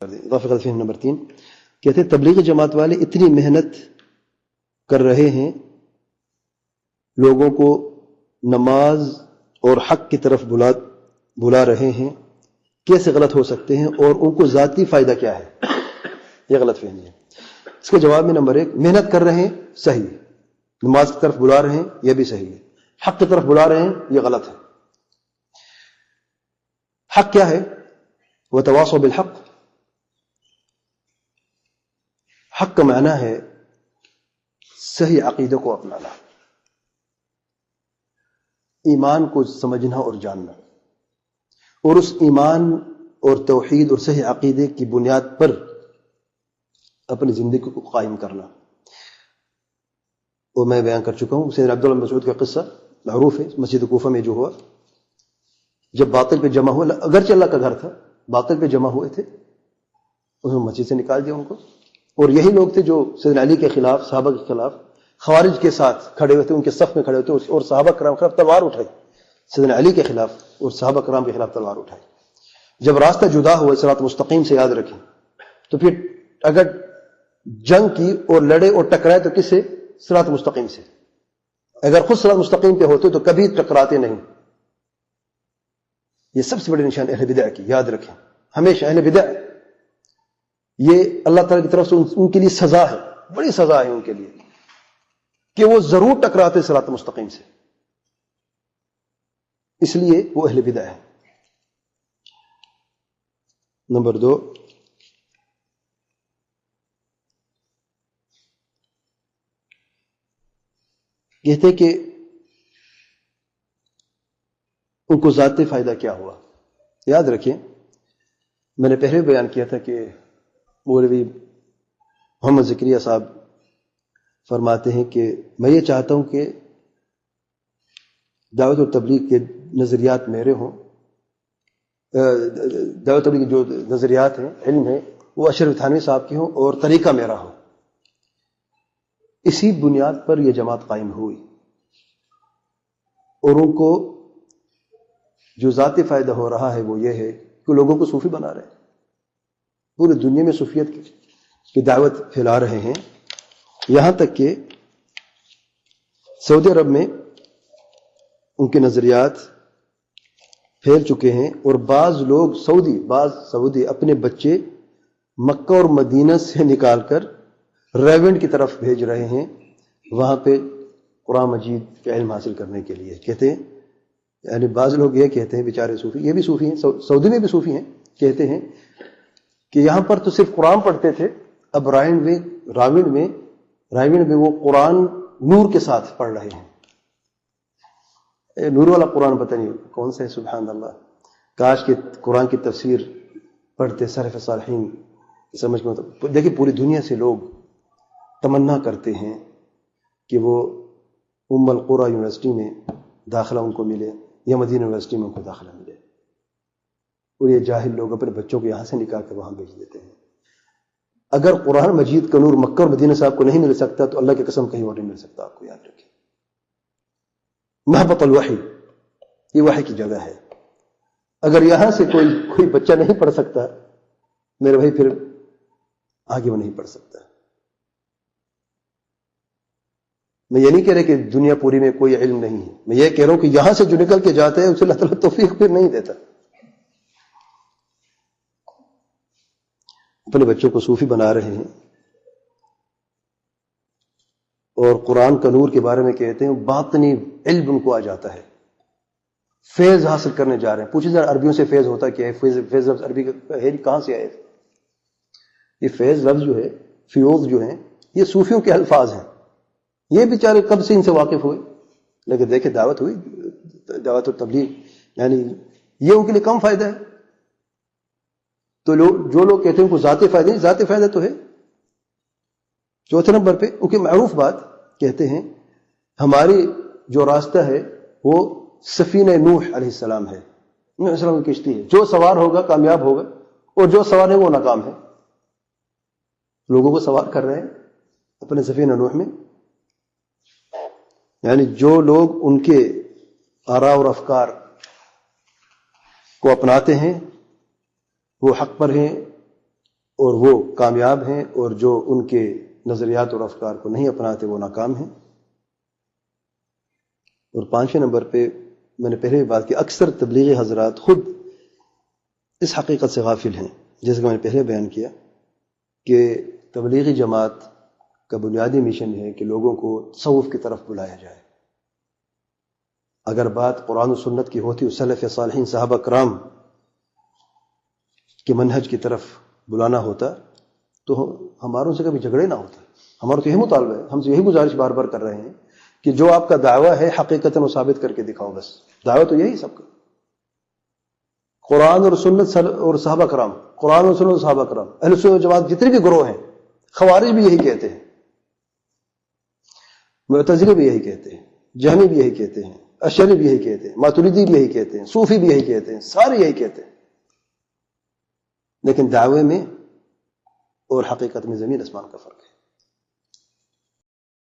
اضافی غلط فہمی نمبر 3 کہتے ہیں تبلیغ جماعت والے اتنی محنت کر رہے ہیں، لوگوں کو نماز اور حق کی طرف بلا رہے ہیں، کیسے غلط ہو سکتے ہیں اور ان کو ذاتی فائدہ کیا ہے؟ یہ غلط فہمی ہے۔ اس کے جواب میں نمبر 1، محنت کر رہے ہیں صحیح ہے، نماز کی طرف بلا رہے ہیں یہ بھی صحیح ہے، حق کی طرف بلا رہے ہیں یہ غلط ہے۔ حق کیا ہے؟ وتواصوا بالحق، حق کا معنی ہے صحیح عقیدہ کو اپنانا، ایمان کو سمجھنا اور جاننا، اور اس ایمان اور توحید اور صحیح عقیدے کی بنیاد پر اپنی زندگی کو قائم کرنا۔ وہ میں بیان کر چکا ہوں، سیدنا عبداللہ بن مسعود کا قصہ معروف ہے، مسجد کوفہ میں جو ہوا، جب باطل پہ جمع ہوا، اگرچہ اللہ کا گھر تھا، باطل پہ جمع ہوئے تھے، انہوں نے مسجد سے نکال دیا ان کو، اور یہی لوگ تھے جو سیدنا علی کے خلاف، صحابہ کے خلاف، خوارج کے ساتھ کھڑے ہوئے تھے، ان کے صف میں کھڑے ہوئے تھے، اور صحابہ کرام کے خلاف تلوار اٹھائی، سیدنا علی کے خلاف اور صحابہ کرام کے خلاف تلوار اٹھائی۔ جب راستہ جدا ہوا صراط مستقیم سے، یاد رکھیں، تو پھر اگر جنگ کی اور لڑے اور ٹکرائے تو کس سے؟ صراط مستقیم سے۔ اگر خود صراط مستقیم پہ ہوتے تو کبھی ٹکراتے نہیں۔ یہ سب سے بڑی نشان اہل بدع کی، یاد رکھیں، ہمیشہ اہل بدع یہ اللہ تعالیٰ کی طرف سے ان کے لیے سزا ہے، بڑی سزا ہے ان کے لیے، کہ وہ ضرور ٹکراتے صراط مستقیم سے، اس لیے وہ اہل بدع ہے۔ نمبر 2، کہتے کہ ان کو ذاتی فائدہ کیا ہوا؟ یاد رکھیں، میں نے پہلے بیان کیا تھا کہ مولوی محمد زکریا صاحب فرماتے ہیں کہ میں یہ چاہتا ہوں کہ دعوت و تبلیغ کے نظریات میرے ہوں، دعوت تبلیغ کے جو نظریات ہیں، علم ہے، وہ اشرف تھانوی صاحب کے ہوں اور طریقہ میرا ہو۔ اسی بنیاد پر یہ جماعت قائم ہوئی، اور ان کو جو ذاتی فائدہ ہو رہا ہے وہ یہ ہے کہ لوگوں کو صوفی بنا رہے ہیں، پوری دنیا میں صوفیت کی دعوت پھیلا رہے ہیں، یہاں تک کہ سعودی عرب میں ان کے نظریات پھیل چکے ہیں، اور بعض سعودی اپنے بچے مکہ اور مدینہ سے نکال کر ریونڈ کی طرف بھیج رہے ہیں، وہاں پہ قرآن مجید کا علم حاصل کرنے کے لیے۔ کہتے ہیں، یعنی بعض لوگ یہ کہتے ہیں، بیچارے صوفی، یہ بھی صوفی ہیں، سعودی میں بھی صوفی ہیں، کہتے ہیں کہ یہاں پر تو صرف قرآن پڑھتے تھے، اب راونڈ میں وہ قرآن نور کے ساتھ پڑھ رہے ہیں۔ نور والا قرآن پتہ نہیں کون سا ہے، سبحان اللہ، کاش کہ قرآن کی تفسیر پڑھتے سلف صالحین سمجھ میں۔ دیکھیں، پوری دنیا سے لوگ تمنا کرتے ہیں کہ وہ ام القری یونیورسٹی میں داخلہ ان کو ملے، یا مدینہ یونیورسٹی میں ان کو داخلہ ملے، اور یہ جاہل لوگ اپنے بچوں کو یہاں سے نکال کر وہاں بھیج دیتے ہیں۔ اگر قرآن مجید کا نور مکہ اور مدینہ صاحب کو نہیں مل سکتا تو اللہ کی قسم کہیں اور نہیں مل سکتا، آپ کو یاد رکھیں۔ محبت الوحی، یہ وحی کی جگہ ہے۔ اگر یہاں سے کوئی بچہ نہیں پڑھ سکتا میرے بھائی، پھر آگے وہ نہیں پڑھ سکتا۔ میں یہ نہیں کہہ رہا کہ دنیا پوری میں کوئی علم نہیں ہے، میں یہ کہہ رہا ہوں کہ یہاں سے جو نکل کے جاتے ہیں اسے اللہ تعالیٰ توفیق پھر نہیں دیتا۔ اپنے بچوں کو صوفی بنا رہے ہیں، اور قرآن کا نور کے بارے میں کہتے ہیں باطنی علم ان کو آ جاتا ہے، فیض حاصل کرنے جا رہے ہیں۔ پوچھیں ذرا عربیوں سے فیض ہوتا کیا ہے؟ فیض لفظ عربی کا ہے، کہاں سے آئے؟ یہ فیض لفظ جو ہے، فیوض جو ہیں، یہ صوفیوں کے الفاظ ہیں، یہ بیچارے کب سے ان سے واقف ہوئے، لیکن دیکھیں دعوت ہوئی، دعوت و تبلیغ، یعنی یہ ان کے لیے کم فائدہ ہے۔ تو جو لوگ کہتے ہیں ان کو ذاتی فائدہ نہیں، ذاتی فائدہ تو ہے۔ چوتھے نمبر پہ ان کی معروف بات کہتے ہیں، ہماری جو راستہ ہے وہ سفینہ نوح علیہ السلام ہے، نوح علیہ السلام کی کشتی ہے، جو سوار ہوگا کامیاب ہوگا، اور جو سوار ہے وہ ناکام ہے۔ لوگوں کو سوار کر رہے ہیں اپنے سفینہ نوح میں، یعنی جو لوگ ان کے آراء اور افکار کو اپناتے ہیں وہ حق پر ہیں، اور وہ کامیاب ہیں، اور جو ان کے نظریات اور افکار کو نہیں اپناتے وہ ناکام ہیں۔ اور 5ویں نمبر پہ میں نے پہلے بھی بات کی، اکثر تبلیغی حضرات خود اس حقیقت سے غافل ہیں، جیسے کہ میں نے پہلے بیان کیا کہ تبلیغی جماعت کا بنیادی مشن ہے کہ لوگوں کو تصوف کی طرف بلایا جائے۔ اگر بات قرآن و سنت کی ہوتی، سلف صالحین صحابہ کرام کے منہج کی طرف بلانا ہوتا تو ہماروں سے کبھی جھگڑے نہ ہوتا۔ ہمارا تو یہی مطالبہ ہے، ہم سے یہی گزارش بار بار کر رہے ہیں کہ جو آپ کا دعویٰ ہے حقیقتاً وہ ثابت کر کے دکھاؤ۔ بس دعویٰ تو یہی سب کا، قرآن اور سنت اور صحابہ کرام، قرآن اور سنت اور صحابہ کرام، اہل سنت و جماعت جتنے بھی گروہ ہیں، خوارج بھی یہی کہتے ہیں، معتزلے بھی یہی کہتے ہیں، جہمی بھی یہی کہتے ہیں، اشعری بھی یہی کہتے ہیں، ماتریدی بھی یہی کہتے ہیں، صوفی بھی یہی کہتے ہیں، سارے یہی کہتے ہیں، لیکن دعوے میں اور حقیقت میں زمین آسمان کا فرق ہے۔